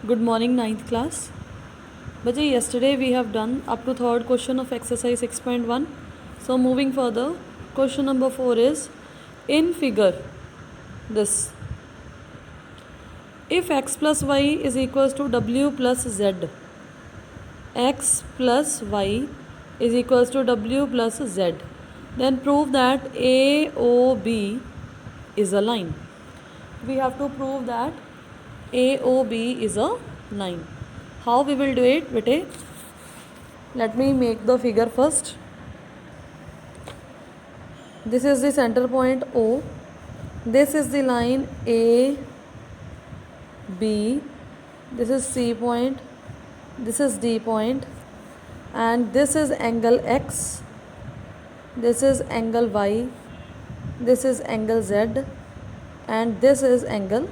Good morning, ninth class. Baje, yesterday we have done up to third question of exercise 6.1. So moving further, question number 4 is in figure this. If x plus y is equals to w plus z, x plus y is equals to w plus z, then prove that AOB is a line. We have to prove that AOB is a line. How we will do it, bete? Let me make the figure first. This is the center point O. This is the line A, B. This is C point. This is D point. And this is angle X. This is angle Y. This is angle Z. And this is angle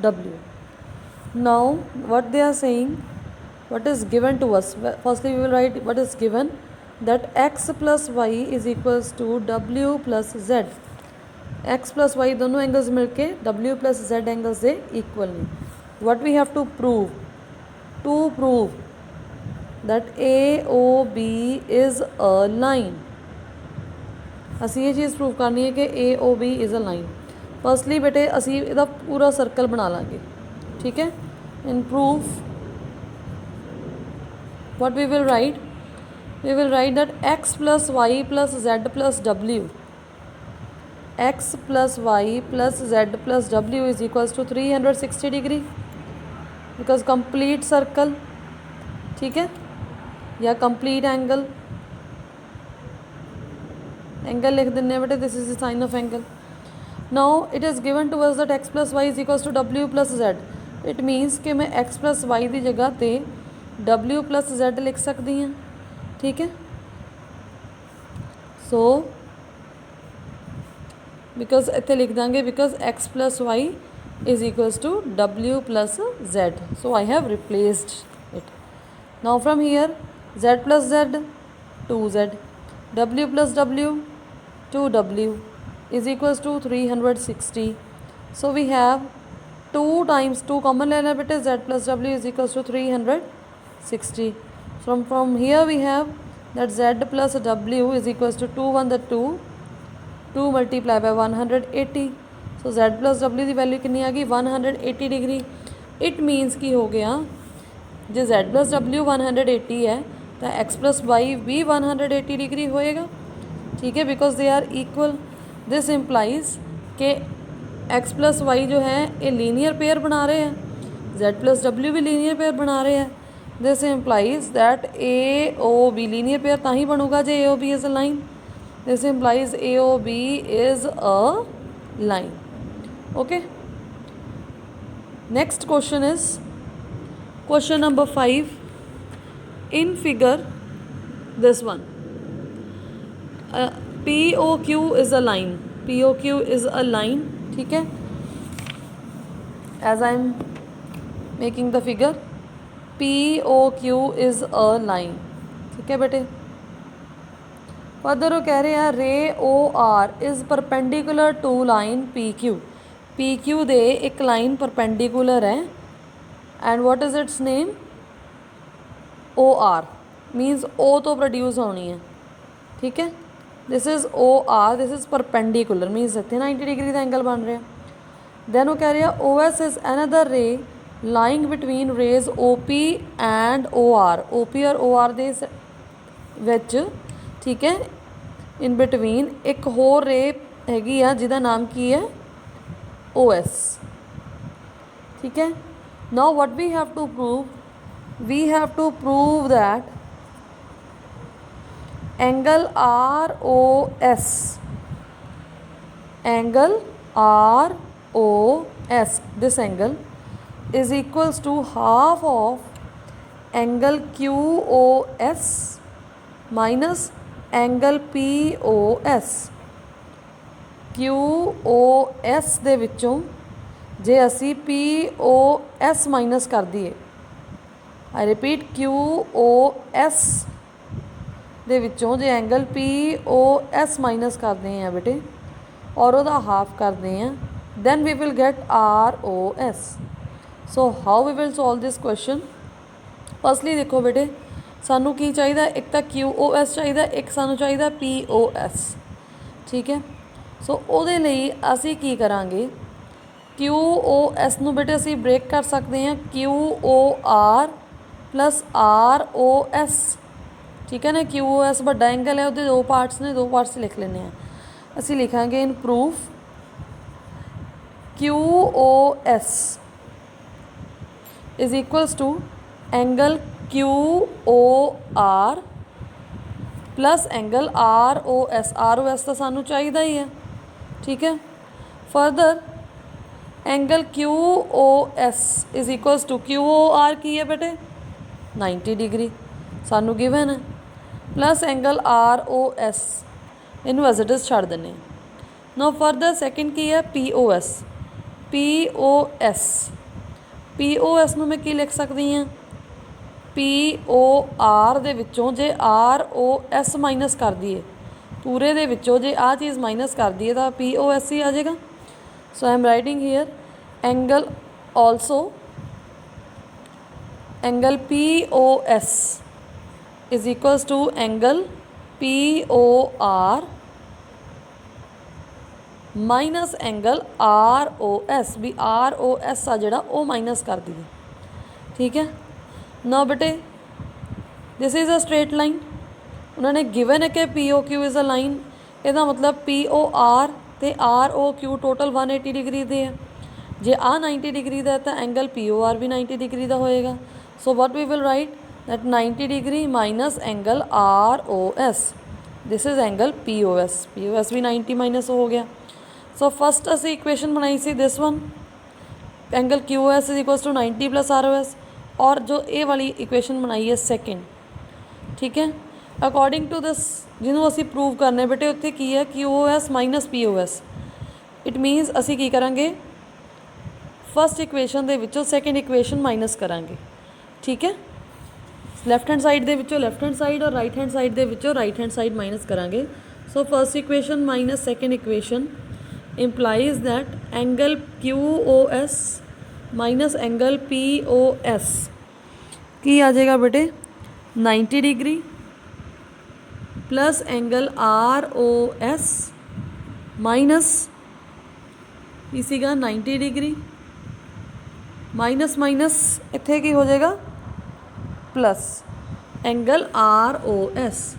W. Now, what they are saying, what is given to us? Firstly, we will write what is given, that x plus y is equals to w plus z. x plus y दोनों angles मिलके w plus z angles से equal नहीं. What we have to prove? To prove that AOB is a line. ਅਸੀਂ ਇਹ ਚੀਜ਼ prove ਕਰਨੀ ਹੈ ਕਿ AOB is a line. Firstly बेटे ਅਸੀਂ ਇਹਦਾ ਪੂਰਾ ਸਰਕਲ ਬਣਾ ਲਾਂਗੇ. ठीक है. In proof, what we will write? We will write that x plus y plus z plus w, x plus y plus z plus w is equals to 360 degree, because complete circle, ठीक है, या complete angle, angle लिख देने बेटे, this is the sign of angle. Now it is given to us that x plus y is equals to w plus z. It means कि मैं x plus y की जगह पे w plus z लिख सकती हैं. ठीक है. So because इतने लिख देंगे because x plus y is equals to w plus z. So I have replaced it. Now from here z plus z 2z, w plus w 2w is equals to 360. So we have 2 times 2 common लेना बेटे, z plus w is equals to 360. From here we have that z plus w is equals to 2 1 the 2 multiplied by 180. So z plus w की value कितनी आ गई 180 degree. It means कि हो गया जो z plus w 180 है तो x plus y भी 180 डिग्री होएगा. ठीक है, because they are equal. This implies के x प्लस वाई जो है ये लीनियर पेयर बना रहे हैं, z प्लस w भी लीनियर पेयर बना रहे हैं. This implies that AOB linear pair ता ही बनूगा जो AOB is a line. This implies AOB is a line. Okay. Next question is question number 5. In figure this one, POQ is a line. POQ is a line. ठीक है, as I am making the figure, POQ is a line. ठीक है बेटे. Further वो कह रहे हैं ray OR is perpendicular to line PQ. PQ दे एक लाइन परपेंडिकुलर है and what is its name OR means O तो प्रोड्यूस होनी है. ठीक है, this is OR, this is perpendicular means इतने 90 डिग्री का एंगल बन रहा है. दैन वो कह रहे हैं OS is another ray lying between rays OP and OR. OP और OR दे विच, ठीक है, इन बिटवीन एक होर रे हैगी आ जिहदा नाम की है OS. ठीक है. Now what we have to prove, we have to prove that angle ROS, angle ROS, this angle is equals to half of angle QOS minus angle POS. QOS ਦੇ ਵਿੱਚੋਂ ਜੇ ਅਸੀਂ POS ਮਾਈਨਸ ਕਰ ਦਈਏ, I repeat QOS ਦੇ ਵਿੱਚੋਂ ਜੇ angle POS minus ਕਰਦੇ ਹਾਂ ਬੇਟੇ ਔਰ ਉਹਦਾ ਹਾਫ ਕਰਦੇ ਹਾਂ, then we will get ROS. So how we will solve this question. Firstly देखो बेटे सानू की चाहिए, एक तो QoS चाहिए, एक सानू चाहिए PoS। ठीक है, सो ਉਹਦੇ ਲਈ ਅਸੀਂ ਕੀ ਕਰਾਂਗੇ, QoS ਨੂੰ बेटे ਅਸੀਂ ब्रेक कर सकते हैं QoR प्लस RoS। ठीक है ना, QoS ਵੱਡਾ एंगल है, ਉਹਦੇ 2 पार्ट्स ने, 2 पार्ट्स लिख लेने हैं। ਅਸੀਂ लिखांगे in proof QoS is equals to angle QoR plus angle RoS तो सानू चाहिए ही है। ठीक है, further angle QoS is equals to QoR की है बेटे 90 डिग्री सानू गिवन है, प्लस एंगल RoS इनू एज इट इज छड़ देने। नो फर्दर सेकेंड की है PoS ਨੂੰ मैं की लिख सकती हाँ, PoR ਦੇ ਵਿੱਚੋਂ जे RoS माइनस कर दीए, पूरे ਦੇ ਵਿੱਚੋਂ जे आ चीज़ माइनस कर दीए तो PoS ही आ जाएगा। So I am writing here angle also angle PoS is equals to angle PoR minus angle RoS, भी RoS आ जोड़ा वो माइनस कर दिए। ठीक है ना बेटे, this is a straight line, उन्होंने गिवन है कि POQ इज़ अ लाइन, इसका मतलब POR तो ROQ टोटल 180 डिग्री दे है। जे आ 90 डिग्री का तो एंगल POR भी 90 डिग्री का होएगा। So what we will write that 90 degree minus angle RoS, this is angle PoS भी 90 माइनस हो गया। सो फस्ट असी इक्वेशन बनाई सी this one, angle QoS is equals to 90 plus RoS, और जो ए वाली इक्वेशन बनाई है सेकेंड। ठीक है, अकॉर्डिंग टू दिस जिन्होंने असी प्रूव करने बेटे उत्थे की है QoS माइनस PoS, इट मीनस असी की करांगे फस्ट इक्वेशन दे विचों सेकेंड इक्वेशन माइनस करांगे। ठीक है, लैफ्ट हैंड साइड दे विचों लैफ्ट हैंड साइड और राइट हैंड साइड दे विचों राइट हैंड साइड माइनस करांगे। So first equation minus second equation implies that angle QoS minus angle PoS की आ जाएगा बेटे 90 degree plus angle RoS minus इसीगा 90 डिग्री माइनस माइनस इत्थे की हो जाएगा प्लस एंगल RoS।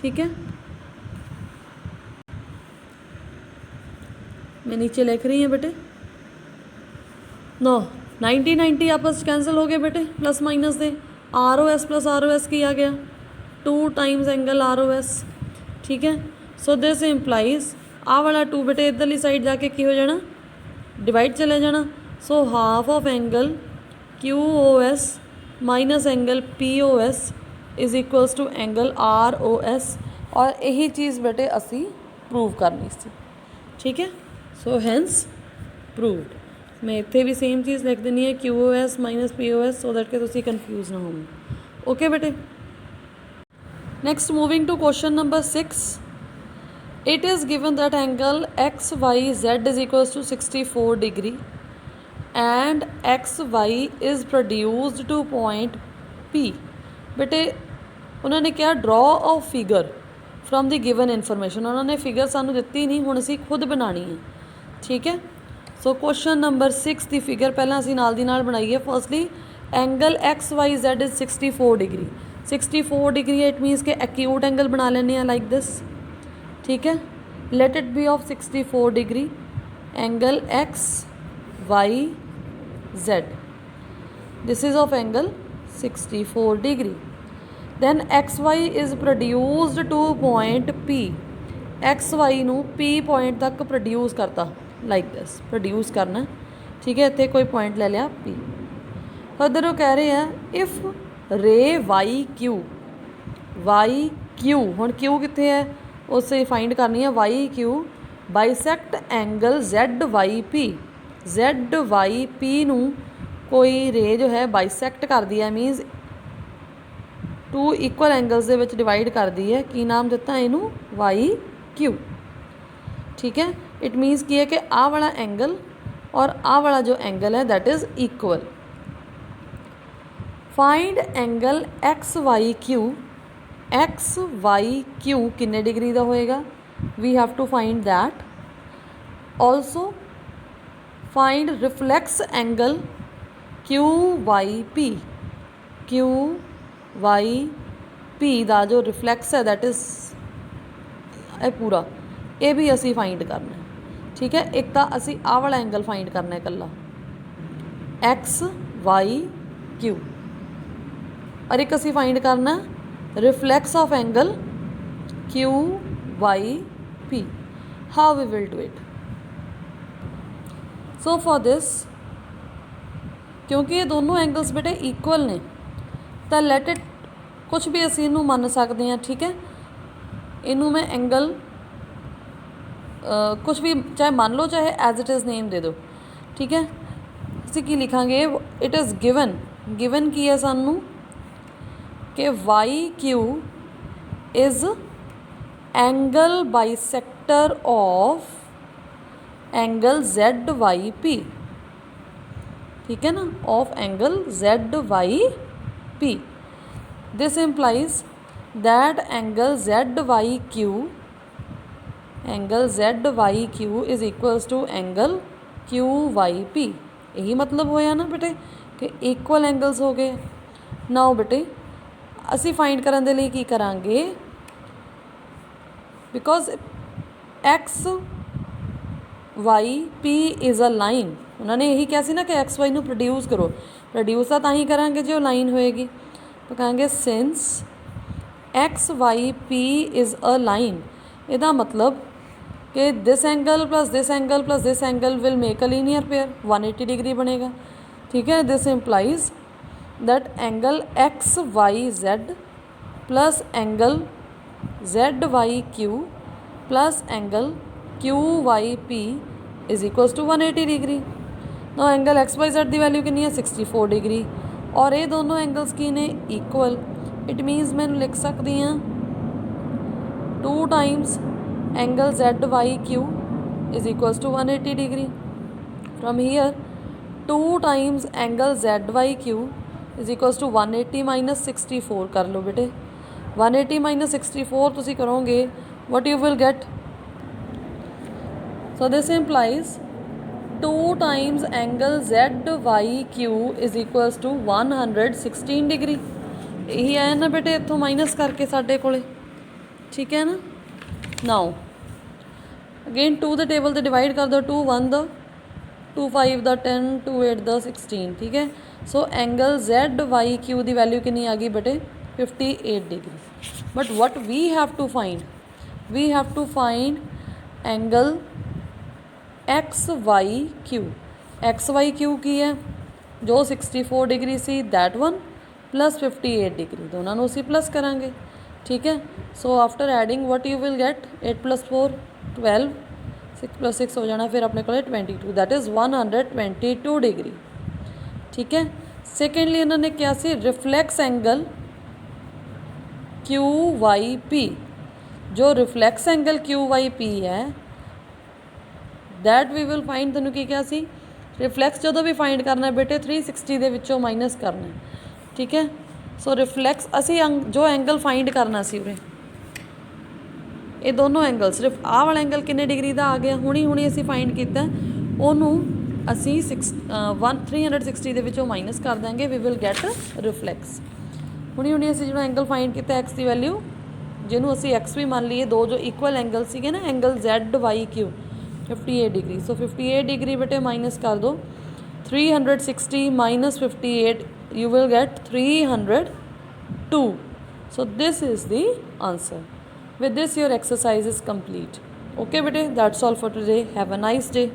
ठीक है, मैं नीचे लिख रही हैं बेटे। नो 90 आपस कैंसिल हो गए बेटे, प्लस माइनस दे RoS प्लस RoS की आ गया 2 टाइम्स एंगल RoS। ठीक है, सो दिस इम्प्लाइज आ वाला 2 बेटे इधरली साइड जाके की हो जाना, डिवाइड चले जाना। So half of angle QoS minus angle PoS is equals to angle RoS, और यही चीज़ बेटे असी प्रूव करनी सी। ठीक है, सो हैंस प्रूव्ड। मैं इत्थे भी सेम चीज़ लिख देनी है QoS minus PoS, so that के तुसी कन्फ्यूज ना हो। ओके बेटे, next moving to question number 6। It is given that angle XYZ is equals to 64 degree and XY is produced to point P। बेटे उन्होंने क्या draw a figure from the given information, उन्होंने figure सानू दिती नहीं, हुण असीं खुद बनानी है। ठीक है, सो क्वेश्चन नंबर 6 की फिगर पहला असीं नाल दी नाल बनाई है। Firstly angle XYZ is 64 degree, 64 degree it मीनस के एक्यूट एंगल बना लेने लाइक दिस। ठीक है, let it be of 64 degree angle XYZ, this is of angle 64 degree. then XY is produced to point P, XY नू P point तक produce करता like this, produce करना। ठीक है, इत्थे कोई पॉइंट ले लिया P। फर्दर वो कह रहे हैं इफ रे वाई क्यू हुण क्यू कित्थे है उससे फाइंड करनी है YQ बाइसैक्ट एंगल ZYP नू कोई रे जो है बाइसैक्ट कर दी है, मीनस 2 इक्वल एंगल्स दे विच डिवाइड कर दी है। की नाम दिता इनू YQ। ठीक है, इट मीनस की है कि आ वाला एंगल और आ वाला जो एंगल है that is equal. Find angle X Y Q किन्ने डिग्री का होएगा, we have to find that. Also find reflex angle Q Y P का जो रिफ्लैक्स है दैट इज़ पूरा, ये भी असी फाइंड करना है। ठीक है, एक तो असी आ वाला एंगल फाइंड करना है कल्ला एक्स वाई क्यू, और एक असी फाइंड करना reflex of angle Q Y P. How we will do it? So for this, क्योंकि ये दोनों एंगल्स बेटे इक्वल ने, तो लैट इट कुछ भी असी इनू मन सकते हैं। ठीक है, इनू मैं एंगल कुछ भी चाहे मान लो चाहे एज इट इज़ नेम दे दो। ठीक है, असी की लिखांगे, इट इज़ गिवन की है सानू कि Y Q is angle bisector of angle Z Y P. ठीक है ना, of angle Z Y P. This implies that angle Z Y Q is equals to angle Q Y P. यही मतलब होया ना बेटे कि इक्वल एंगल्स हो गए। नाउ बेटे असी फाइंड करन दे लई की करांगे, because X Y P is a line, उन्होंने यही कहा ना कि एक्स वाई नू प्रोड्यूस करो, प्रोड्यूस तो ही करांगे जो लाइन होएगी। तो कहेंगे since X Y P is a line, इसका मतलब कि this angle plus this angle plus this angle will make a linear pair, 180 degree बनेगा। ठीक है, this implies that angle X Y Z plus angle Z Y Q plus angle Q Y P is equals to 180 degree. No angle X Y Z की value कितनी है 64 degree, और ये दोनों angles की ने इक्वल। इट मीनस मैं लिख सकती हाँ 2 times angle Z Y Q is equals to 180 degree. From here 2 times angle Z Y Q is equals to 180 minus 64 कर लो बेटे। 180 माइनस 64 तुसी करोगे what you will get, so this implies 2 times angle ZYQ is equals to 116 degree. यही आया ना बेटे इतों minus करके साढ़े कोले। ठीक है ना, नाउ अगेन 2 द टेबल से डिवाइड कर दो, 2 1 द 2 5 द 10 2 8 द 16। ठीक है, सो एंगल ZYQ की वैल्यू कितनी आ गई बेटे 58 degree. But what we have to find, we have to find angle X Y Q की है जो 64 degree see that one plus 58 degree, दोनों को असी प्लस करांगे। ठीक है, so after adding what you will get 8 plus 4 12, 6 plus 6 हो जाना फिर अपने को 22, दैट इज़ 122 डिग्री। ठीक है, सेकेंडली इन्होंने क्या सी reflex angle Q Y P, जो reflex angle Q Y P है दैट वी विल फाइंड, तेनों की क्या सी रिफ्लैक्स जो भी फाइंड करना है बेटे 360 के विचों माइनस करना है। ठीक है, सो रिफ्लैक्स असी जो एंगल फाइंड करना सी उरे ये दोनों एंगल, सिर्फ आ वाला एंगल किन्ने डिग्री का आ गया हुणी असी फाइंड किया, उन्होंने असी 360 के विचों माइनस कर देंगे, वी विल गैट रिफ्लैक्स। हुणी असी जो एंगल फाइंड किया एक्स की वैल्यू जिन्हों असी एक्स भी मान लीए, दो जो इक्वल एंगल सीगे ना angle Z Y Q 58 degree, so 58 degree बेटे माइनस कर दो 360 minus 58 you will get 302. So this is the answer. With this your exercise is complete. Okay bete, that's all for today. Have a nice day.